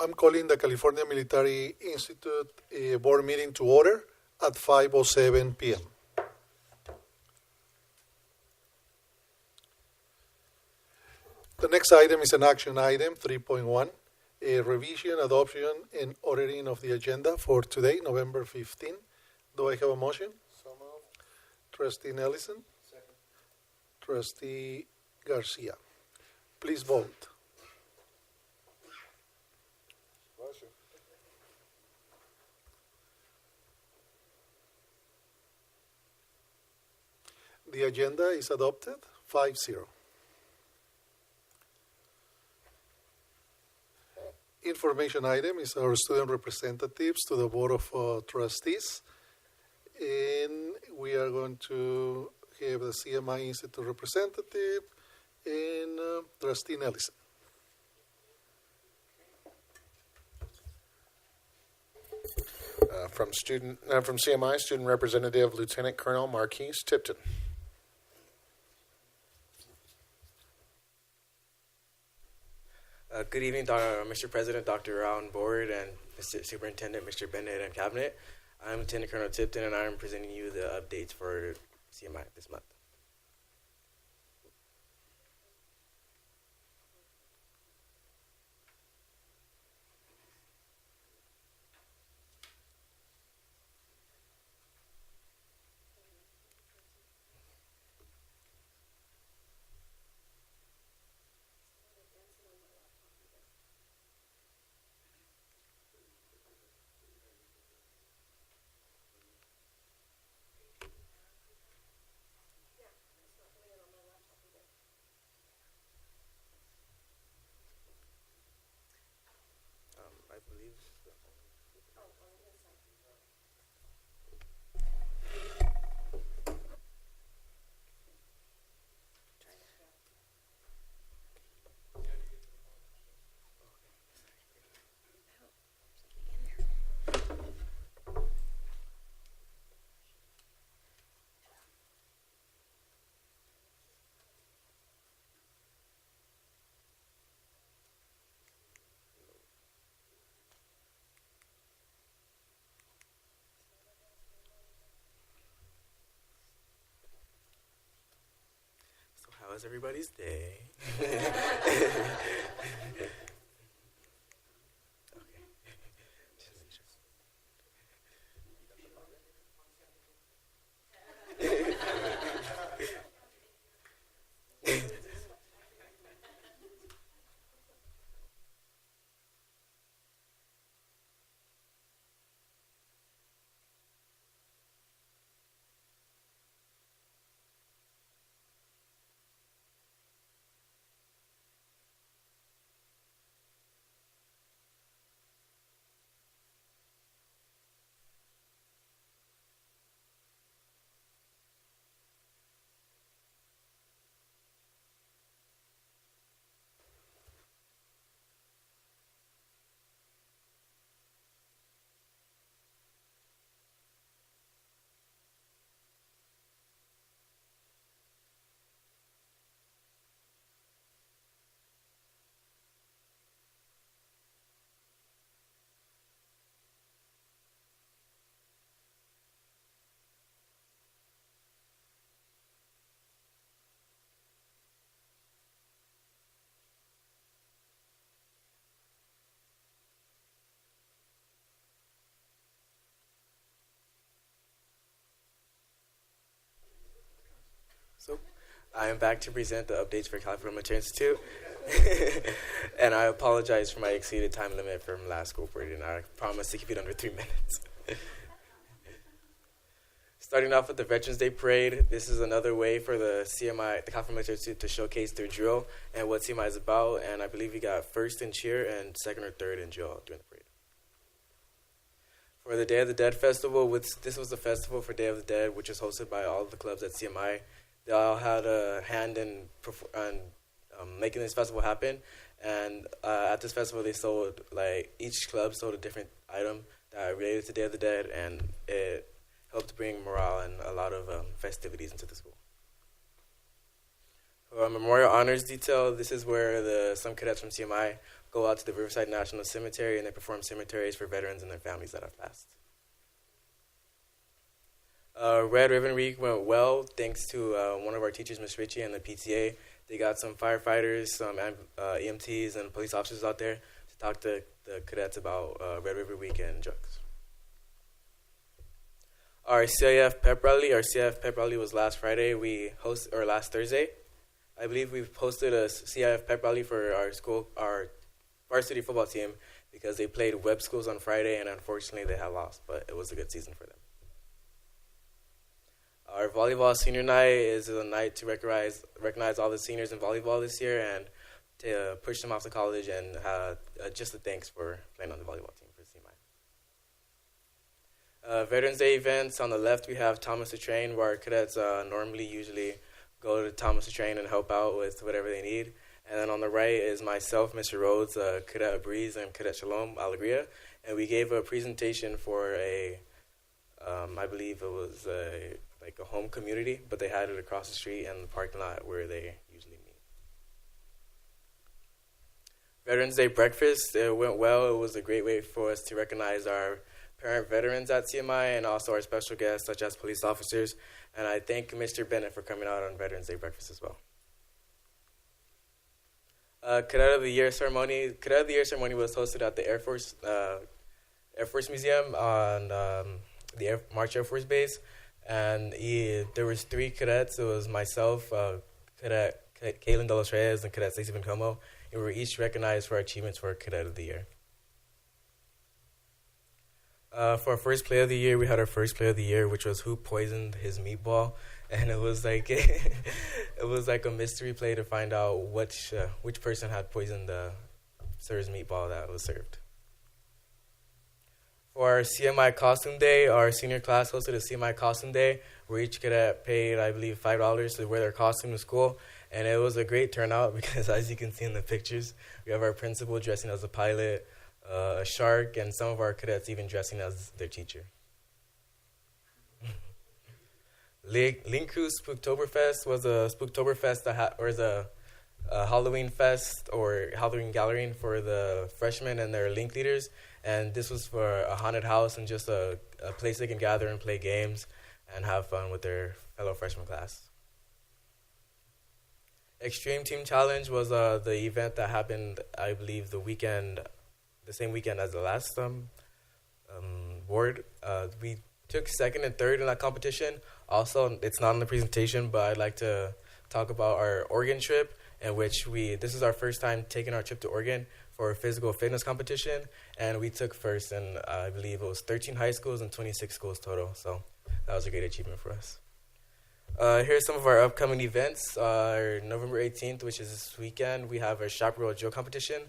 I'm calling the California Military Institute board meeting to order at 5:07 p.m. The next item is an action item, 3.1, a revision, adoption, and ordering of the agenda for today, November 15. Do I have a motion? So moved. Trustee Nelson? Second. Trustee Garcia. Please vote. Bless you. The agenda is adopted, 5-0. Information item is our student representatives to the Board of Trustees. And we are going to have the CMI Institute representative and Trustee Nelson. From CMI, Student Representative Lieutenant Colonel Marquise Tipton. Good evening, Mr. President, Dr. Rao and Board, and Mr. Superintendent, Mr. Bennett, and Cabinet. I'm Lieutenant Colonel Tipton, and I'm presenting you the updates for CMI this month. I believe this is the So how was everybody's day? So, I am back to present the updates for California Military Institute. And I apologize for my exceeded time limit from last school period, and I promise to keep it under 3 minutes. Starting off with the Veterans Day Parade, this is another way for the CMI, the California Military Institute, to showcase their drill and what CMI is about, and I believe we got first in cheer and second or third in drill during the parade. For the Day of the Dead Festival, this was the festival for Day of the Dead, which is hosted by all of the clubs at CMI. They all had a hand in making this festival happen, and at this festival they sold, each club sold a different item that related to Day of the Dead, and it helped bring morale and a lot of festivities into the school. Memorial Honors Detail, this is where some cadets from CMI go out to the Riverside National Cemetery and they perform cemeteries for veterans and their families that have passed. Red Ribbon Week went well thanks to one of our teachers, Ms. Ritchie, and the PTA. They got some firefighters, some EMTs, and police officers out there to talk to the cadets about Red River Week and drugs. Our CIF pep rally was last Friday. Last Thursday. I believe we posted a CIF pep rally for our varsity football team because they played web schools on Friday and unfortunately they had lost, but it was a good season for them. Our volleyball senior night is a night to recognize all the seniors in volleyball this year and to push them off to college and just a thanks for playing on the volleyball team for CMI. Veterans Day events, on the left we have Thomas the Train, where our cadets usually go to Thomas the Train and help out with whatever they need. And then on the right is myself, Mr. Rhodes, Cadet Breeze, and Cadet Shalom Alegria. And we gave a presentation for I believe it was a home community, but they had it across the street in the parking lot where they usually meet. Veterans Day breakfast, it went well. It was a great way for us to recognize our parent veterans at CMI and also our special guests such as police officers. And I thank Mr. Bennett for coming out on Veterans Day breakfast as well. Cadet of the Year ceremony. Cadet of the Year ceremony was hosted at the Air Force Museum on the March Air Force Base. And there was 3 cadets. It was myself, Cadet Kaylin De Los Reyes, and Cadet Stacey Bencomo. And we were each recognized for our achievements for Cadet of the Year. For our first play of the year, we had our first play of the year, which was who poisoned his meatball, and it was like a mystery play to find out which person had poisoned the sir's meatball that was served. For our CMI costume day, our senior class hosted a CMI costume day where each cadet paid, I believe, $5 to wear their costume to school, and it was a great turnout because, as you can see in the pictures, we have our principal dressing as a pilot, a shark, and some of our cadets even dressing as their teacher. Linku Spooktoberfest was a Spooktoberfest a Halloween fest or Halloween gathering for the freshmen and their link leaders, and this was for a haunted house and just a place they can gather and play games and have fun with their fellow freshman class. Extreme Team Challenge was the event that happened, I believe, the same weekend as the last board. We took second and third in that competition. Also, it's not in the presentation, but I'd like to talk about our Oregon trip, in which this is our first time taking our trip to Oregon for a physical fitness competition, and we took first, and I believe it was 13 high schools and 26 schools total, so that was a great achievement for us. Here's some of our upcoming events. November 18th, which is this weekend, we have our Chaparral Drill competition.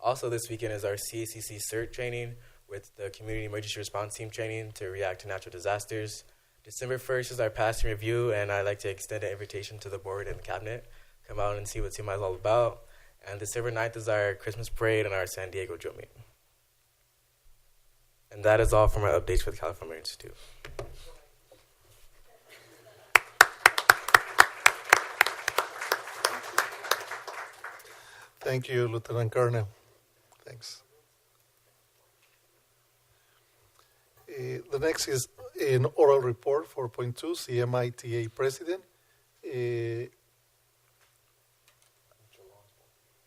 Also this weekend is our CACC CERT training with the Community Emergency Response Team training to react to natural disasters. December 1st is our passing review, and I'd like to extend an invitation to the board and cabinet. Come out and see what CMI is all about. And December 9th is our Christmas parade and our San Diego drill meet. And that is all for my updates for the California Institute. Thank you, Lieutenant Colonel. Thanks. The next is an oral report, 4.2, CMITA President.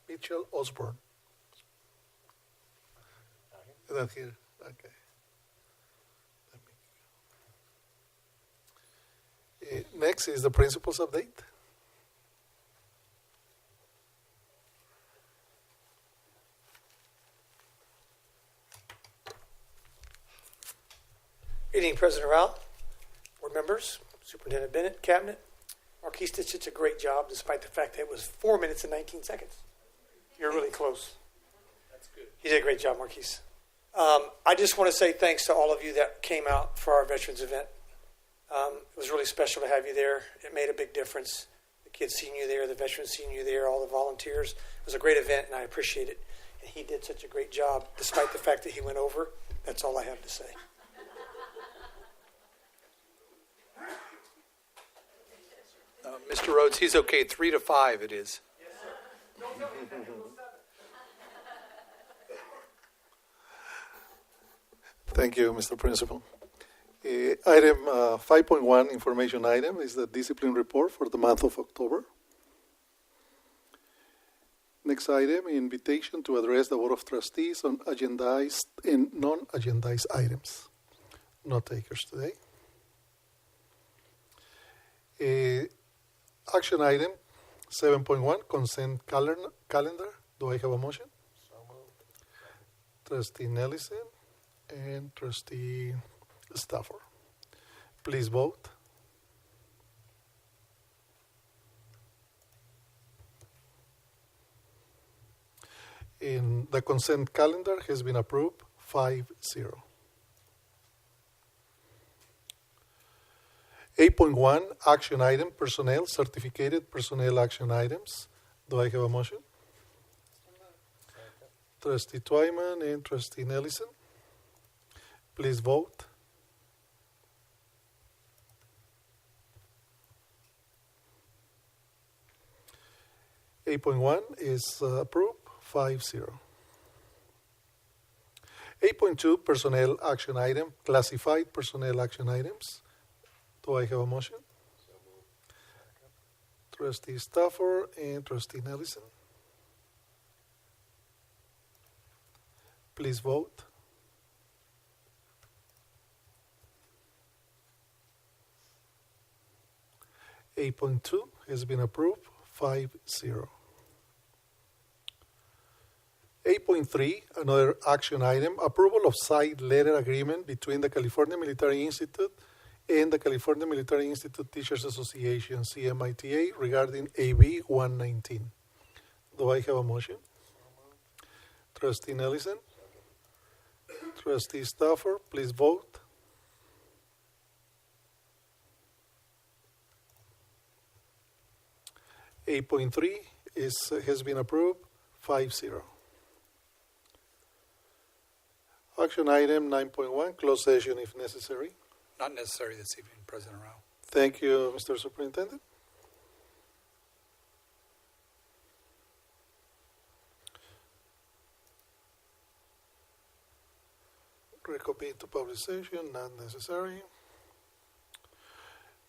Mitchell Osborne. Is that here? Okay. Next is the principal's update. Good evening, President Rao, board members, Superintendent Bennett, Cabinet. Marquise did such a great job despite the fact that it was 4 minutes and 19 seconds. You're really close. That's good. You did a great job, Marquise. I just want to say thanks to all of you that came out for our veterans event. It was really special to have you there. It made a big difference. The kids seeing you there, the veterans seeing you there, all the volunteers. It was a great event, and I appreciate it. And he did such a great job despite the fact that he went over. That's all I have to say. Mr. Rhodes, he's okay. 3 to 5 it is. Thank you, Mr. Principal. Item 5.1, information item, is the discipline report for the month of October. Next item, invitation to address the Board of Trustees on agendized and non-agendized items. No takers today. Action item 7.1, consent calendar. Do I have a motion? So moved. Trustee Nellison and Trustee Stafford. Please vote. And the consent calendar has been approved 5-0. 8.1, action item, personnel, certificated personnel action items. Do I have a motion? Trustee Twyman and Trustee Nellison. Please vote. Eight point one is approved, 5-0. 8.2, personnel action item, classified personnel action items. Do I have a motion? Trustee Stafford and Trustee Nellison. Please vote. Eight point two has been approved, 5-0. 8.3, another action item, approval of side letter agreement between the California Military Institute and the California Military Institute Teachers Association, CMITA, regarding AB 119. Do I have a motion? Trustee Nellison? Trustee Stafford, please vote. Eight point three has been approved, 5-0. Action item 9.1, closed session if necessary. Not necessary this evening, President Rao. Thank you, Mr. Superintendent. Reconvene to public session, not necessary.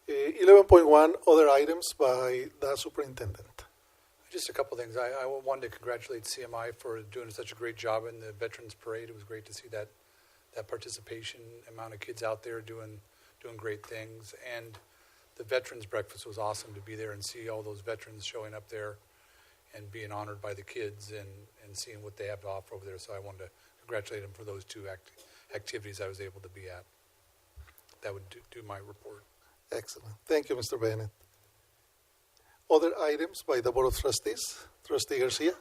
11.1, other items by the superintendent. Just a couple things. I wanted to congratulate CMI for doing such a great job in the Veterans Parade. It was great to see that participation, amount of kids out there doing great things. And the Veterans Breakfast was awesome to be there and see all those veterans showing up there and being honored by the kids and seeing what they have to offer over there. So I wanted to congratulate them for those two activities I was able to be at. That would do my report. Excellent. Thank you, Mr. Bennett. Other items by the Board of Trustees? Trustee Garcia?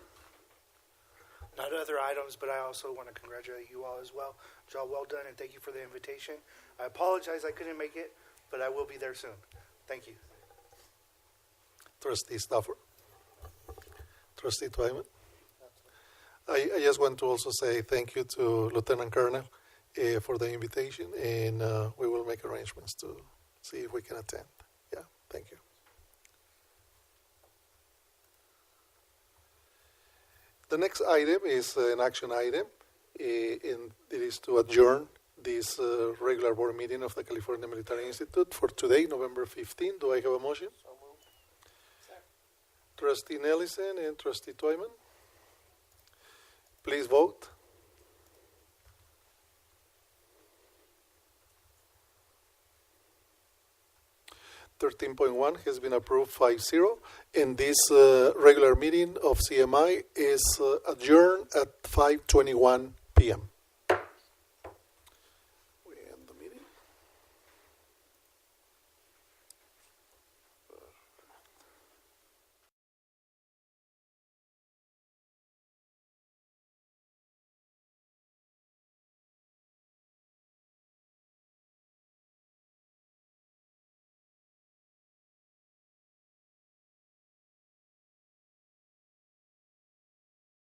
Not other items, but I also want to congratulate you all as well. Job well done, and thank you for the invitation. I apologize I couldn't make it, but I will be there soon. Thank you. Trustee Stafford? Trustee Twyman? I just want to also say thank you to Lieutenant Colonel for the invitation, and we will make arrangements to see if we can attend. Yeah, thank you. The next item is an action item, and it is to adjourn this regular board meeting of the California Military Institute for today, November 15. Do I have a motion? So moved. Trustee Nellison and Trustee Twyman. Please vote. (13.1) has been approved 5-0, and this regular meeting of CMI is adjourned at 5:21 p.m.